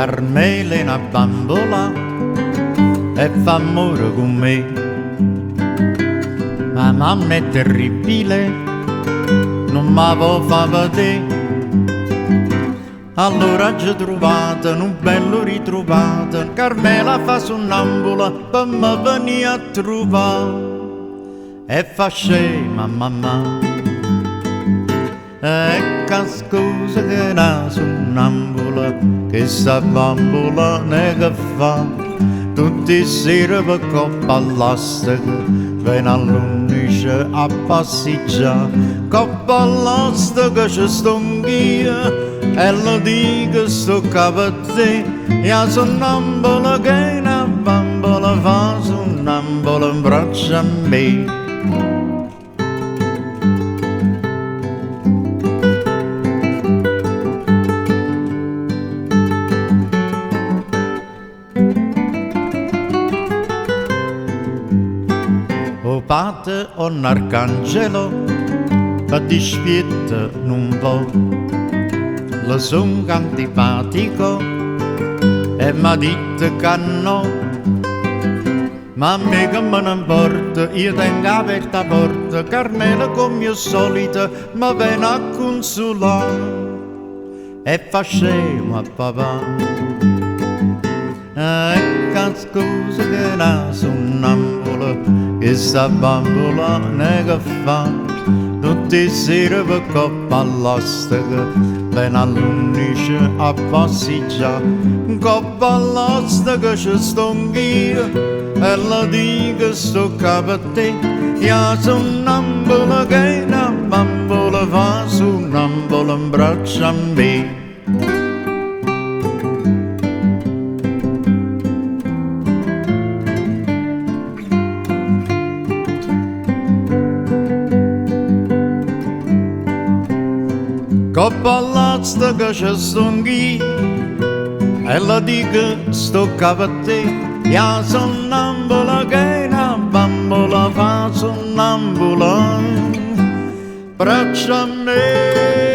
Carmela è una bambola e fa amore con me. Ma mamma è terribile, non mi può fa vedere. Allora ci trovate, un bello ritrovato, Carmela fa sonnambula per me venire a trovare. E fa scema mamma, ecco scusa che una sonnambula, che sta bambola ne che fa, tutti sera per coppa all'asta, viene all'unice a passeggiare, coppa all'asta che ci sto anch'io. E lo dico sto capo a te, io sonnambola che una bambola fa sonnambola in braccio a me. O padre o un arcangelo, per dispietta non può. Lo son antipatico e m'ha detto che no, ma a me che me ne importa, io tengo aperta la porta, Carmela come mio solito mi viene a consolare e fa scemo a papà. Ecco scusa che una sonnambula, che sta bambola ne che fa, tutti sera per coppa all'osteca, viene all'unice a passeggiare, coppa all'osteca ci sto anch'io, e la dico sto capo a te, io sonnambula che una bambola fa sonnambola in braccio a me. Coppa all'asta che ci sto anch'io, e la dico sto capo a te, io sonnambola che una bambola fa sonnambola, braccia a me.